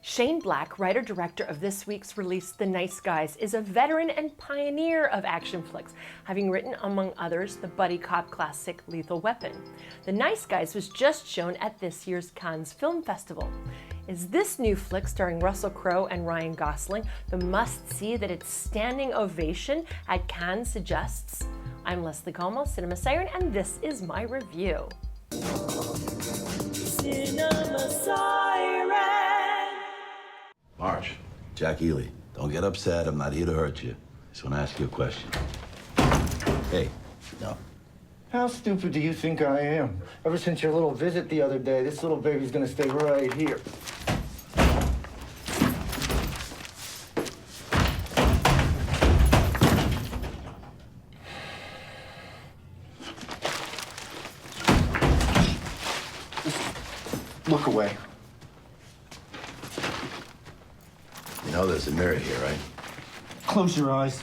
Shane Black, writer-director of this week's release, The Nice Guys, is a veteran and pioneer of action flicks, having written, among others, the buddy cop classic Lethal Weapon. The Nice Guys was just shown at this year's Cannes Film Festival. Is this new flick starring Russell Crowe and Ryan Gosling the must-see that its standing ovation at Cannes suggests? I'm Leslie Como, Cinema Siren, and this is my review. Cinema Siren! March, Jack Healy, don't get upset. I'm not here to hurt you. Just want to ask you a question. Hey, no. How stupid do you think I am? Ever since your little visit the other day, this little baby's gonna stay right here. Just look away. You know there's a mirror here, right? Close your eyes.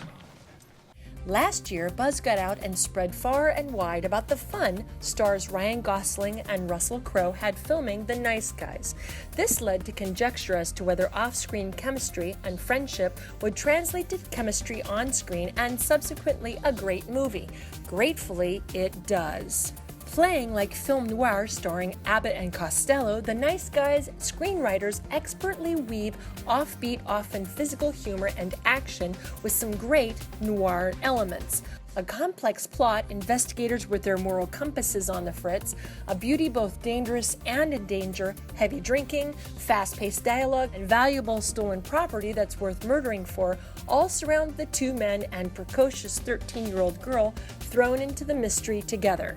Last year, buzz got out and spread far and wide about the fun stars Ryan Gosling and Russell Crowe had filming The Nice Guys. This led to conjecture as to whether off-screen chemistry and friendship would translate to chemistry on-screen and subsequently a great movie. Gratefully, it does. Playing like film noir starring Abbott and Costello, The Nice Guys screenwriters expertly weave offbeat, often physical humor and action with some great noir elements. A complex plot, investigators with their moral compasses on the fritz, a beauty both dangerous and in danger, heavy drinking, fast-paced dialogue, and valuable stolen property that's worth murdering for, all surround the two men and precocious 13-year-old girl thrown into the mystery together.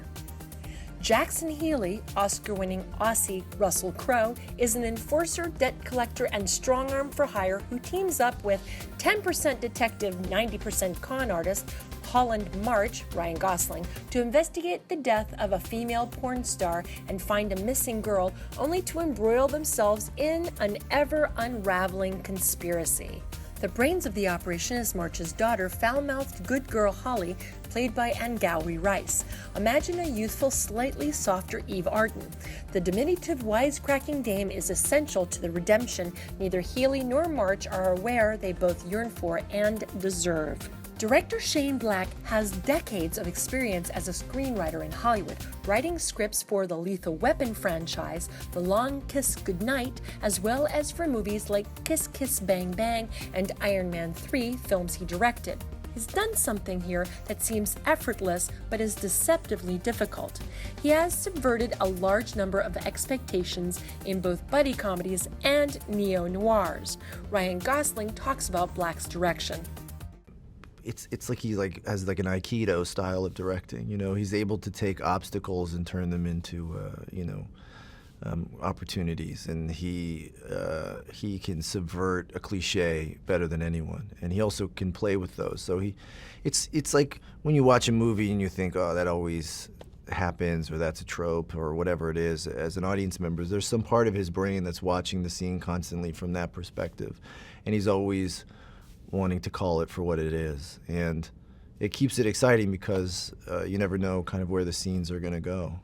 Jackson Healy, Oscar-winning Aussie Russell Crowe, is an enforcer, debt collector, and strong-arm for hire who teams up with 10% detective, 90% con artist Holland March, Ryan Gosling, to investigate the death of a female porn star and find a missing girl, only to embroil themselves in an ever-unraveling conspiracy. The brains of the operation is March's daughter, foul-mouthed good girl Holly, played by Angourie Rice. Imagine a youthful, slightly softer Eve Arden. The diminutive, wisecracking dame is essential to the redemption neither Healy nor March are aware they both yearn for and deserve. Director Shane Black has decades of experience as a screenwriter in Hollywood, writing scripts for the Lethal Weapon franchise, The Long Kiss Goodnight, as well as for movies like Kiss Kiss Bang Bang and Iron Man 3, films he directed. He's done something here that seems effortless but is deceptively difficult. He has subverted a large number of expectations in both buddy comedies and neo-noirs. Ryan Gosling talks about Black's direction. It's like he has an Aikido style of directing. You know, he's able to take obstacles and turn them into opportunities, and he can subvert a cliche better than anyone, and he also can play with those. So it's like when you watch a movie and you think, oh, that always happens, or that's a trope, or whatever it is. As an audience member, there's some part of his brain that's watching the scene constantly from that perspective, and he's always wanting to call it for what it is, and it keeps it exciting because you never know kind of where the scenes are going to go.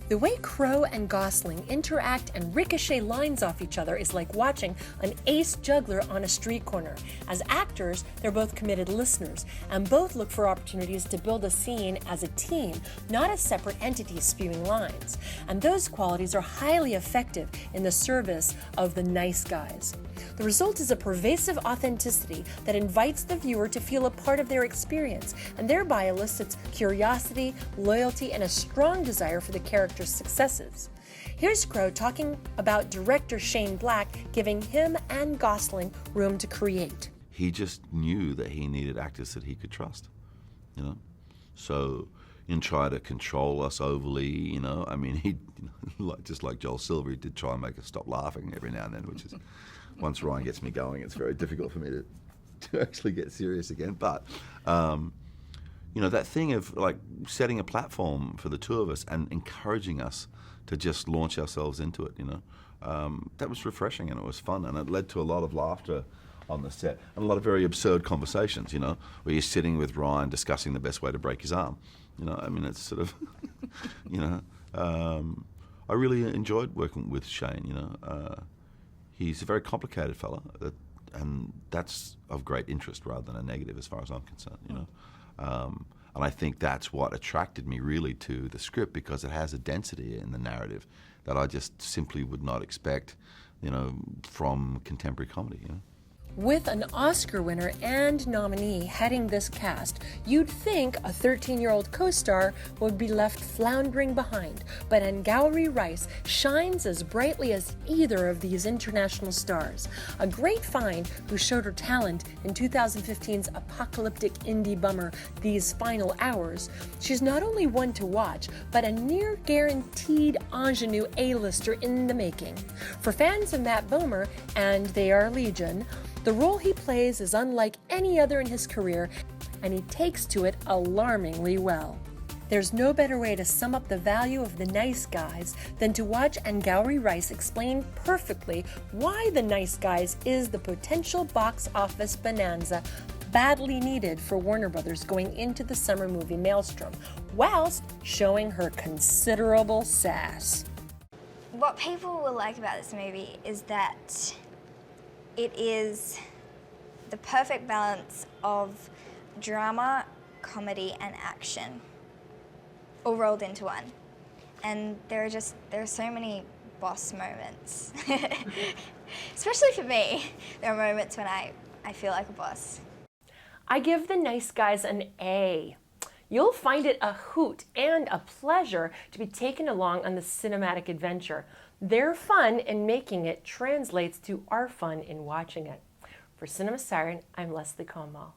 The way Crowe and Gosling interact and ricochet lines off each other is like watching an ace juggler on a street corner. As actors, they're both committed listeners, and both look for opportunities to build a scene as a team, not as separate entities spewing lines. And those qualities are highly effective in the service of The Nice Guys. The result is a pervasive authenticity that invites the viewer to feel a part of their experience, and thereby elicits curiosity, loyalty, and a strong desire for the character's successes. Here's Crowe talking about director Shane Black giving him and Gosling room to create. He just knew that he needed actors that he could trust, you know? So, and try to control us overly, you know? I mean, he, just like Joel Silver, he did try and make us stop laughing every now and then, which is, once Ryan gets me going, it's very difficult for me to actually get serious again. But, you know, that thing of like setting a platform for the two of us and encouraging us to just launch ourselves into it, you know, that was refreshing and it was fun, and it led to a lot of laughter on the set and a lot of very absurd conversations, you know, where you're sitting with Ryan discussing the best way to break his arm. You know, I mean, it's sort of, you know, I really enjoyed working with Shane, you know. he's a very complicated fella, and that's of great interest rather than a negative as far as I'm concerned, you know. And I think that's what attracted me really to the script, because it has a density in the narrative that I just simply would not expect, you know, from contemporary comedy, you know. With an Oscar winner and nominee heading this cast, you'd think a 13-year-old co-star would be left floundering behind, but Angourie Rice shines as brightly as either of these international stars. A great find who showed her talent in 2015's apocalyptic indie bummer These Final Hours. She's not only one to watch, but a near-guaranteed ingenue A-lister in the making. For fans of Matt Bomer, and they are legion, the role he plays is unlike any other in his career, and he takes to it alarmingly well. There's no better way to sum up the value of The Nice Guys than to watch Angourie Rice explain perfectly why The Nice Guys is the potential box office bonanza badly needed for Warner Brothers going into the summer movie maelstrom, whilst showing her considerable sass. What people will like about this movie is that it is the perfect balance of drama, comedy, and action, all rolled into one. And there are so many boss moments. Especially for me, there are moments when I feel like a boss. I give The Nice Guys an A. You'll find it a hoot and a pleasure to be taken along on the cinematic adventure. Their fun in making it translates to our fun in watching it. For Cinema Siren, I'm Leslie Conwell.